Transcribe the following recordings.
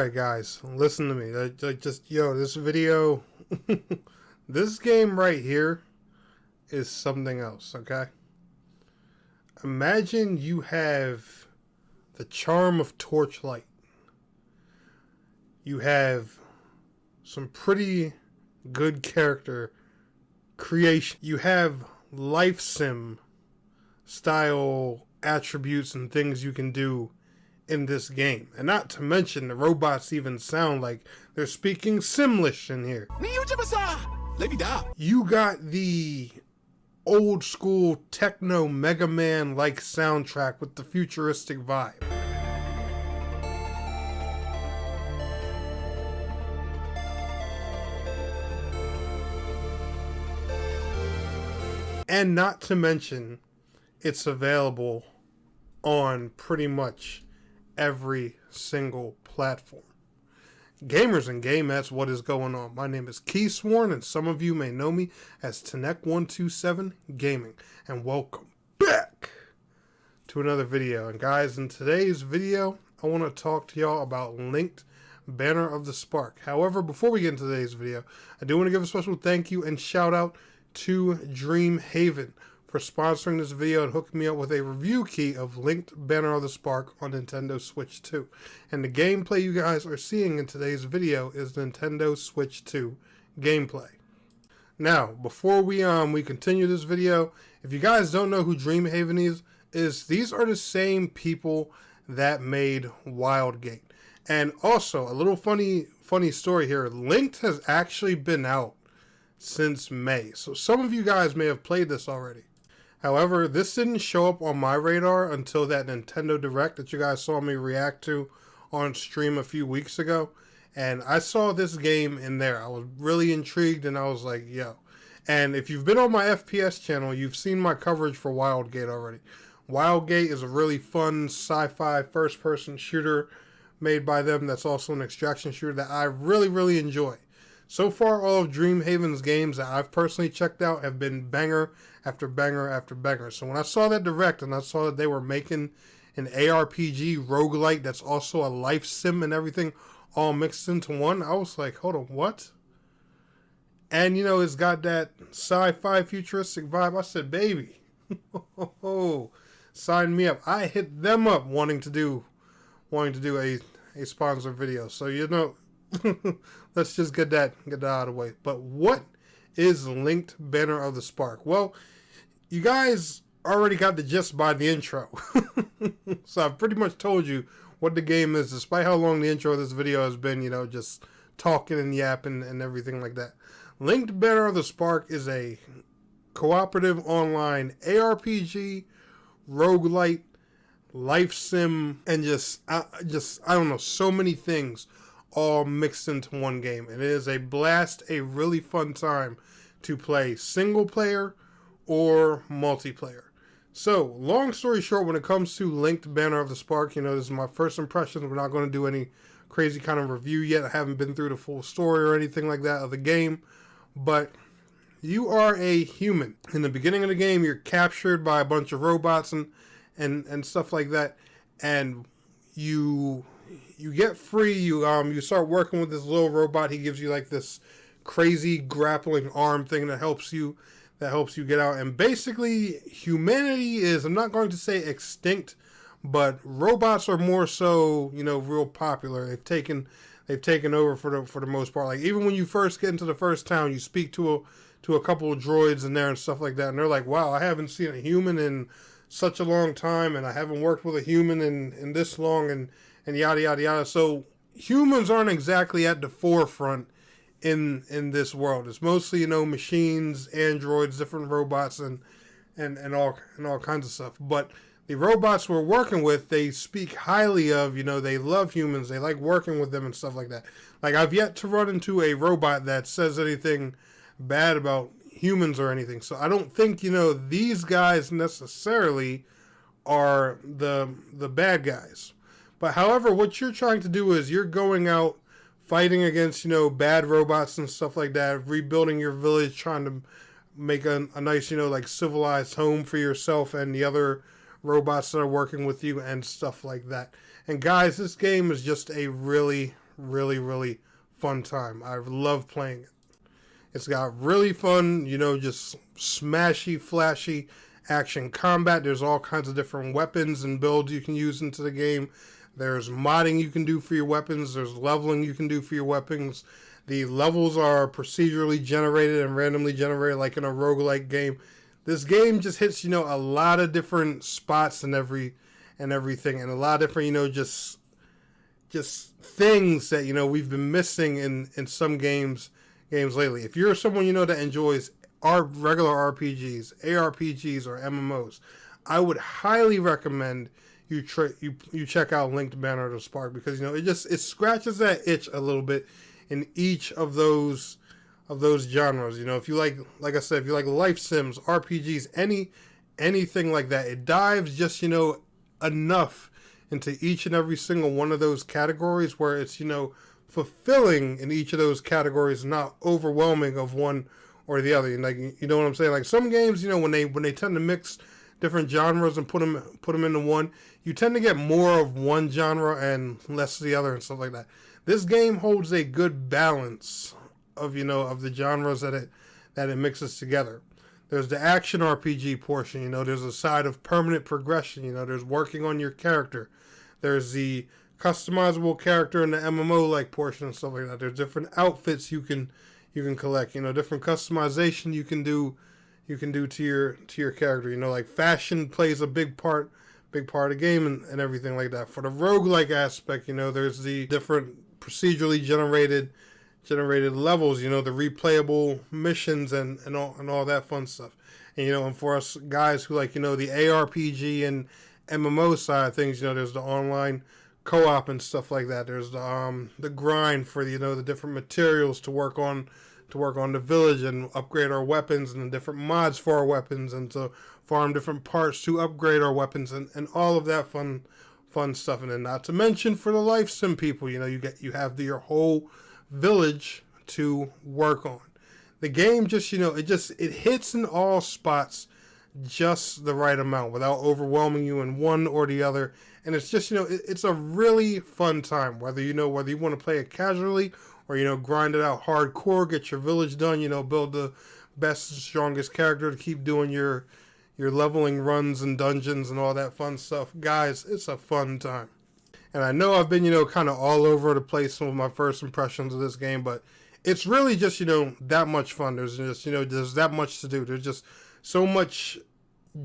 Alright guys, listen to me. This video, this game right here is something else, okay? Imagine you have the charm of torchlight. You have some pretty good character creation. You have life sim style attributes and things you can do in this game. And not to mention, the robots even sound like they're speaking Simlish in here. You got the old school techno Mega Man like soundtrack with the futuristic vibe. And not to mention, it's available on pretty much every single platform. Gamers and gamettes, what is going on? My name is Keysworn, and some of you may know me as Tenek127 Gaming, and welcome back to another video. And guys, in today's video, I want to talk to y'all about Lynked Banner of the Spark. However, before we get into today's video, I do want to give a special thank you and shout out to Dreamhaven for sponsoring this video and hooking me up with a review key of Lynked Banner of the Spark on Nintendo Switch 2. And the gameplay you guys are seeing in today's video is Nintendo Switch 2 gameplay. Now, before we continue this video, if you guys don't know who Dreamhaven is these are the same people that made Wildgate. And also, a little funny story here, Lynked has actually been out since May. So some of you guys may have played this already. However, this didn't show up on my radar until that Nintendo Direct that you guys saw me react to on stream a few weeks ago. And I saw this game in there. I was really intrigued and I was like, yo. And if you've been on my FPS channel, you've seen my coverage for Wildgate already. Wildgate is a really fun sci-fi first-person shooter made by them that's also an extraction shooter that I really enjoy. So far, all of Dreamhaven's games that I've personally checked out have been banger after banger after banger. So when I saw that Direct and I saw that they were making an ARPG roguelite that's also a life sim and everything all mixed into one, I was like, hold on, what? And you know, it's got that sci-fi futuristic vibe. I said, baby, sign me up. I hit them up wanting to do a sponsored video. So you know, let's just get that out of the way. But what is Lynked Banner of the Spark? Well, you guys already got the gist by the intro. So I've pretty much told you what the game is, despite how long the intro of this video has been, you know, just talking and yapping and everything like that. Lynked Banner of the Spark is a cooperative online ARPG, roguelite, life sim, and I don't know, so many things all mixed into one game. And it is a blast, a really fun time to play single player or multiplayer. So, long story short, when it comes to Lynked Banner of the Spark, you know, this is my first impressions. We're not going to do any crazy kind of review yet. I haven't been through the full story or anything like that of the game. But you are a human. In the beginning of the game, you're captured by a bunch of robots and stuff like that. And you get free. You start working with this little robot. He gives you like this crazy grappling arm thing that helps you get out. And basically, humanity is, I'm not going to say extinct, but robots are more so, you know, real popular. They've taken over for the most part. Like, even when you first get into the first town, you speak to a couple of droids in there and stuff like that, and they're like, wow, I haven't seen a human in such a long time, and I haven't worked with a human in this long, and yada yada yada. So humans aren't exactly at the forefront in this world. It's mostly, you know, machines, androids, different robots, and all kinds of stuff. But the robots we're working with, they speak highly of, you know, they love humans, they like working with them and stuff like that. Like, I've yet to run into a robot that says anything bad about humans or anything. So I don't think, you know, these guys necessarily are the bad guys. But however, what you're trying to do is you're going out fighting against, you know, bad robots and stuff like that, rebuilding your village, trying to make a nice, you know, like civilized home for yourself and the other robots that are working with you and stuff like that. And guys, this game is just a really, really, really fun time. I love playing it. It's got really fun, you know, just smashy, flashy action combat. There's all kinds of different weapons and builds you can use into the game. There's modding you can do for your weapons. There's leveling you can do for your weapons. The levels are procedurally generated and randomly generated like in a roguelike game. This game just hits, you know, a lot of different spots and everything, and a lot of different, you know, just things that, you know, we've been missing in some games lately. If you're someone, you know, that enjoys regular RPGs, ARPGs, or MMOs, I would highly recommend you check out Linked Banner to Spark, because, you know, it scratches that itch a little bit in each of those genres. You know, if you like I said, if you like life sims, RPGs, anything like that, it dives just, you know, enough into each and every single one of those categories where it's, you know, fulfilling in each of those categories, not overwhelming of one or the other. Like, you know what I'm saying? Like some games, you know, when they tend to mix different genres and put them into one, you tend to get more of one genre and less of the other and stuff like that. This game holds a good balance of, you know, of the genres that it mixes together. There's the action RPG portion, you know, there's a side of permanent progression, you know, there's working on your character. There's the customizable character in the MMO like portion and stuff like that. There's different outfits you can collect, you know, different customization you can do to your character. You know, like fashion plays a big part of the game and everything like that. For the roguelike aspect, you know, there's the different procedurally generated levels, you know, the replayable missions and all that fun stuff. And, you know, and for us guys who like, you know, the ARPG and MMO side of things, you know, there's the online co-op and stuff like that. There's the grind for, you know, the different materials to work on the village and upgrade our weapons, and the different mods for our weapons, and to farm different parts to upgrade our weapons, and all of that fun stuff. And then not to mention for the life sim people, you know, you have your whole village to work on. The game just, you know, it hits in all spots just the right amount without overwhelming you in one or the other. And it's just, you know, it's a really fun time, whether you want to play it casually or, you know, grind it out hardcore, get your village done, you know, build the best, strongest character to keep doing your leveling runs and dungeons and all that fun stuff. Guys, it's a fun time. And I know I've been, you know, kind of all over the place with my first impressions of this game, but it's really just, you know, that much fun. There's just, you know, there's that much to do. There's just so much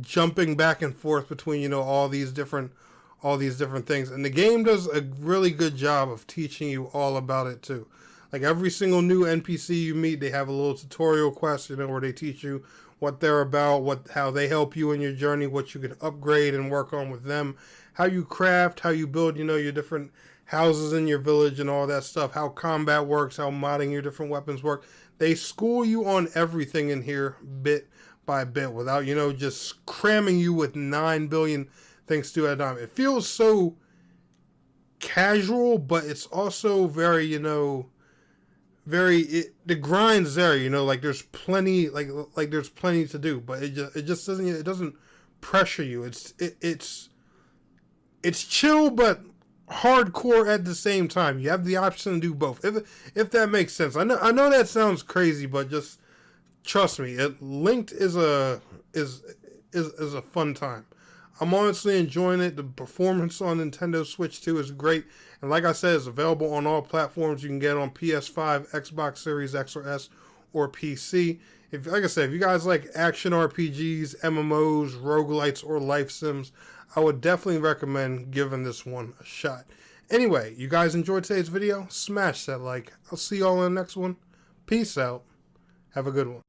jumping back and forth between, you know, all these different things. And the game does a really good job of teaching you all about it too. Like every single new NPC you meet, they have a little tutorial quest, you know, where they teach you what they're about, how they help you in your journey, what you can upgrade and work on with them, how you craft, how you build, you know, your different houses in your village and all that stuff, how combat works, how modding your different weapons work. They school you on everything in here bit by bit without, you know, just cramming you with 9 billion things to do at a time. It feels so casual, but it's also very, you know, the grind's there, you know, like there's plenty, like there's plenty to do, but it just doesn't pressure you. It's chill but hardcore at the same time. You have the option to do both, if that makes sense. I know that sounds crazy, but just trust me, Linked is a fun time. I'm honestly enjoying it. The performance on Nintendo Switch 2 is great. And like I said, it's available on all platforms. You can get it on PS5, Xbox Series X or S, or PC. Like I said, if you guys like action RPGs, MMOs, roguelites, or life sims, I would definitely recommend giving this one a shot. Anyway, you guys enjoyed today's video? Smash that like. I'll see y'all in the next one. Peace out. Have a good one.